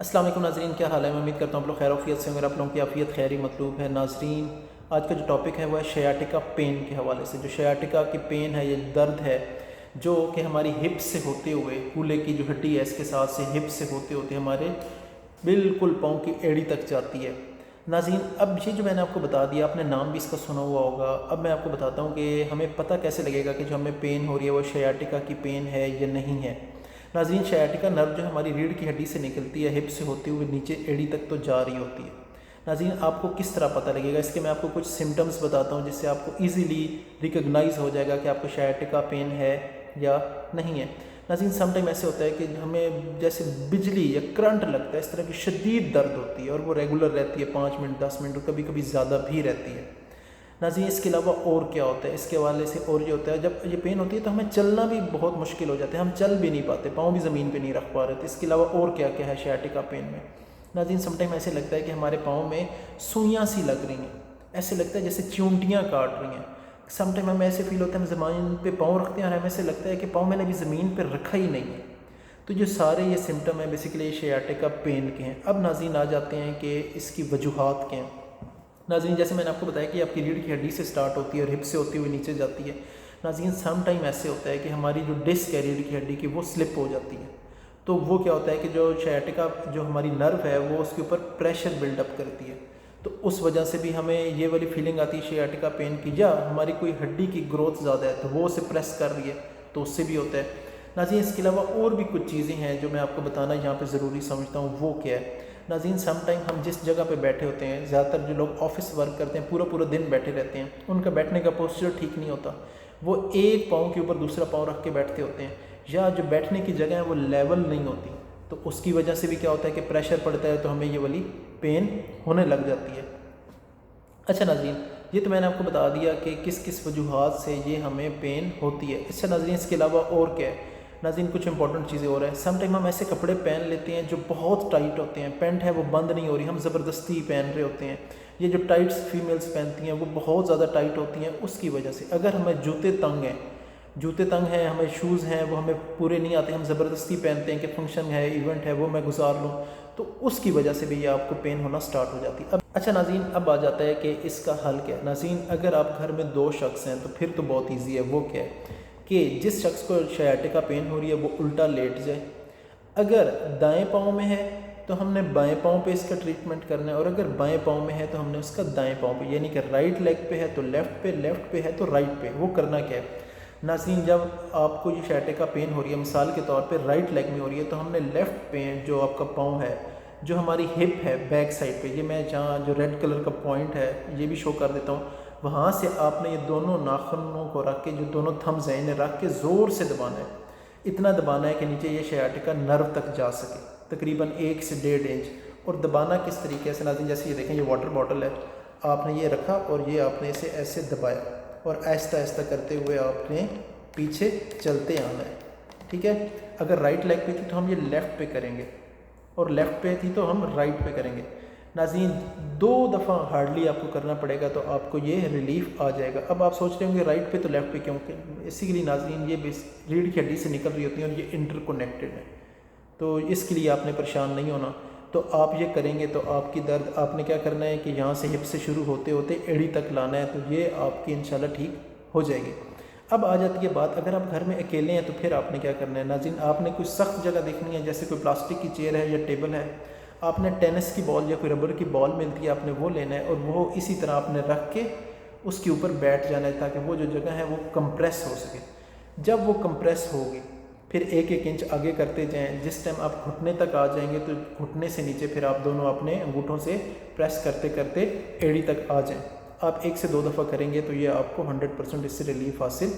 السلام علیکم ناظرین، کیا حال ہے؟ میں امید کرتا ہوں آپ لوگ خیر وعافیت سے ہوں۔ اگر آپ لوگوں کی عافیت خیری مطلوب ہے ناظرین، آج کا جو ٹاپک ہے وہ ہے شیاٹکا پین کے حوالے سے۔ جو شیاٹکا کی پین ہے، یہ درد ہے جو کہ ہماری ہپ سے ہوتے ہوئے، کولے کی جو ہڈی ہے اس کے ساتھ سے ہپ سے ہوتے ہوتے ہمارے بالکل پاؤں کی ایڑی تک جاتی ہے۔ ناظرین، اب یہ جو میں نے آپ کو بتا دیا، آپ نے نام بھی اس کا سنا ہوا ہوگا۔ اب میں آپ کو بتاتا ہوں کہ ہمیں پتہ کیسے لگے گا کہ جو ہمیں پین ہو رہی ہے وہ شیاٹکا کی پین ہے یا نہیں ہے۔ ناظرین، شیاٹکا نرو جو ہماری ریڑھ کی ہڈی سے نکلتی ہے، ہپ سے ہوتے ہوئے نیچے ایڑی تک تو جا رہی ہوتی ہے۔ ناظرین، آپ کو کس طرح پتہ لگے گا؟ اس کے میں آپ کو کچھ سمٹمز بتاتا ہوں جس سے آپ کو ایزیلی ریکگنائز ہو جائے گا کہ آپ کو شیاٹکا پین ہے یا نہیں ہے۔ ناظرین، سم ٹائم ایسے ہوتا ہے کہ ہمیں جیسے بجلی یا کرنٹ لگتا ہے، اس طرح کی شدید درد ہوتی ہے اور وہ ریگولر رہتی ہے، 5 منٹ 10 منٹ اور کبھی کبھی زیادہ بھی رہتی ہے۔ ناظرین، اس کے علاوہ اور کیا ہوتا ہے؟ اس کے حوالے سے اور یہ ہوتا ہے جب یہ پین ہوتی ہے تو ہمیں چلنا بھی بہت مشکل ہو جاتا ہے، ہم چل بھی نہیں پاتے، پاؤں بھی زمین پہ نہیں رکھ پا رہے تھے۔ اس کے علاوہ اور کیا کیا ہے شیاٹکا پین میں؟ ناظرین، سم ٹائم ایسے لگتا ہے کہ ہمارے پاؤں میں سوئیاں سی لگ رہی ہیں، ایسے لگتا ہے جیسے چونٹیاں کاٹ رہی ہیں۔ سم ٹائم ہمیں ایسے فیل ہوتا ہے ہم زمین پہ پاؤں رکھتے ہیں اور ہمیں ایسے لگتا ہے کہ پاؤں میں نے ابھی زمین پہ رکھا ہی نہیں ہے۔ تو جو سارے یہ سمٹم ہیں بیسیکلی شیاٹکا پین کے ہیں۔ اب ناظرین آ جاتے ہیں کہ اس کی وجوہات کیا ہیں۔ ناظرین، جیسے میں نے آپ کو بتایا کہ آپ کی ریڑھ کی ہڈی سے سٹارٹ ہوتی ہے اور ہپ سے ہوتی ہوئی نیچے جاتی ہے۔ ناظرین، سم ٹائم ایسے ہوتا ہے کہ ہماری جو ڈسک ہے ریڑھ کی ہڈی کی وہ سلپ ہو جاتی ہے۔ تو وہ کیا ہوتا ہے کہ جو شیاٹکا جو ہماری نرو ہے وہ اس کے اوپر پریشر بلڈ اپ کرتی ہے، تو اس وجہ سے بھی ہمیں یہ والی فیلنگ آتی ہے شیاٹکا پین کی، یا ہماری کوئی ہڈی کی گروتھ زیادہ ہے تو وہ اسے پریس کر رہی ہے تو اس سے بھی ہوتا ہے۔ ناظرین، اس کے علاوہ اور بھی کچھ چیزیں ہیں جو میں آپ کو بتانا یہاں پہ ضروری سمجھتا ہوں، وہ کیا ہے؟ ناظرین، سم ٹائم ہم جس جگہ پہ بیٹھے ہوتے ہیں، زیادہ تر جو لوگ آفس ورک کرتے ہیں پورا دن بیٹھے رہتے ہیں، ان کا بیٹھنے کا پوسچر ٹھیک نہیں ہوتا، وہ ایک پاؤں کے اوپر دوسرا پاؤں رکھ کے بیٹھتے ہوتے ہیں، یا جو بیٹھنے کی جگہ ہے وہ لیول نہیں ہوتی، تو اس کی وجہ سے بھی کیا ہوتا ہے کہ پریشر پڑتا ہے تو ہمیں یہ والی پین ہونے لگ جاتی ہے۔ اچھا ناظرین، یہ تو میں نے آپ کو بتا دیا کہ کس کس وجوہات سے یہ ہمیں پین ہوتی ہے۔ اچھا ناظرین، اس کے علاوہ اور کیا ہے؟ ناظرین، کچھ امپورٹنٹ چیزیں اور ہیں۔ سم ٹائم ہم ایسے کپڑے پہن لیتے ہیں جو بہت ٹائٹ ہوتے ہیں، پینٹ ہے وہ بند نہیں ہو رہی، ہم زبردستی پہن رہے ہوتے ہیں۔ یہ جو ٹائٹس فیمیلز پہنتی ہیں وہ بہت زیادہ ٹائٹ ہوتی ہیں، اس کی وجہ سے اگر ہمیں جوتے تنگ ہیں، ہمیں شوز ہیں وہ ہمیں پورے نہیں آتے، ہم زبردستی پہنتے ہیں کہ فنکشن ہے، ایونٹ ہے، وہ میں گزار لوں، تو اس کی وجہ سے بھی یہ آپ کو پین ہونا سٹارٹ ہو جاتی ہے۔ اچھا ناظرین، اب آ جاتا ہے کہ اس کا حل کیا ہے۔ ناظرین، اگر آپ گھر میں 2 شخص ہیں تو پھر تو بہت ایزی ہے۔ وہ کیا ہے کہ جس شخص کو شیاٹکا پین ہو رہی ہے وہ الٹا لیٹ جائے۔ اگر دائیں پاؤں میں ہے تو ہم نے بائیں پاؤں پہ اس کا ٹریٹمنٹ کرنا ہے، اور اگر بائیں پاؤں میں ہے تو ہم نے اس کا دائیں پاؤں پہ، یعنی کہ رائٹ لیگ پہ ہے تو لیفٹ پہ، لیفٹ پہ ہے تو رائٹ پہ۔ وہ کرنا کیا ہے ناظرین؟ جب آپ کو یہ شیاٹکا پین ہو رہی ہے، مثال کے طور پہ رائٹ لیگ میں ہو رہی ہے، تو ہم نے لیفٹ پہ جو آپ کا پاؤں ہے، جو ہماری ہپ ہے بیک سائڈ پہ، یہ میں جہاں جو ریڈ کلر کا پوائنٹ ہے یہ بھی شو کر دیتا ہوں، وہاں سے آپ نے یہ دونوں ناخنوں کو رکھ کے، جو دونوں تھمز ہیں انہیں رکھ کے زور سے دبانا ہے، اتنا دبانا ہے کہ نیچے یہ شیاٹکا نرو تک جا سکے، تقریباً 1 سے 1.5 انچ۔ اور دبانا کس طریقے سے ناظرین؟ جیسے یہ دیکھیں، یہ واٹر باٹل ہے، آپ نے یہ رکھا اور یہ آپ نے اسے ایسے دبایا، اور آہستہ آہستہ کرتے ہوئے آپ نے پیچھے چلتے آنا ہے، ٹھیک ہے؟ اگر رائٹ لیگ پہ تھی تو ہم یہ لیفٹ پہ کریں گے، اور لیفٹ پہ تھی تو ہم رائٹ پہ کریں گے۔ ناظرین، 2 دفعہ ہارڈلی آپ کو کرنا پڑے گا تو آپ کو یہ ریلیف آ جائے گا۔ اب آپ سوچ رہے ہوں گے رائٹ پہ تو لیفٹ پہ کیوں؟ بیسیکلی ناظرین، یہ ریڑھ کی ہڈی سے نکل رہی ہوتی ہیں اور یہ انٹر کنیکٹڈ ہے، تو اس کے لیے آپ نے پریشان نہیں ہونا۔ تو آپ یہ کریں گے تو آپ کی درد، آپ نے کیا کرنا ہے کہ یہاں سے ہپ سے شروع ہوتے ہوتے ایڑی تک لانا ہے، تو یہ آپ کی انشاءاللہ ٹھیک ہو جائے گی۔ اب آ جاتی ہے بات، اگر آپ گھر میں اکیلے ہیں تو پھر آپ نے کیا کرنا ہے ناظرین؟ آپ نے کوئی سخت جگہ دیکھنی ہے، جیسے کوئی پلاسٹک کی چیئر ہے یا ٹیبل ہے، آپ نے ٹینس کی بال یا کوئی ربر کی بال ملتی ہے، آپ نے وہ لینا ہے، اور وہ اسی طرح آپ نے رکھ کے اس کے اوپر بیٹھ جانا ہے تاکہ وہ جو جگہ ہے وہ کمپریس ہو سکے۔ جب وہ کمپریس ہوگی پھر 1-1 انچ آگے کرتے جائیں، جس ٹائم آپ گھٹنے تک آ جائیں گے تو گھٹنے سے نیچے پھر آپ دونوں اپنے انگوٹھوں سے پریس کرتے کرتے ایڑی تک آ جائیں۔ آپ 1 سے 2 دفعہ کریں گے تو یہ آپ کو 100% اس سے ریلیف حاصل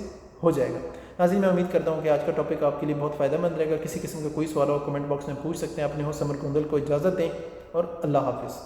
ہو جائے گا۔ ناظرین، میں امید کرتا ہوں کہ آج کا ٹاپک آپ کے لیے بہت فائدہ مند رہے گا۔ کسی قسم کا کوئی سوال ہو کمنٹ باکس میں پوچھ سکتے ہیں۔ اپنے ہوسٹ سمر گوندل کو اجازت دیں، اور اللہ حافظ۔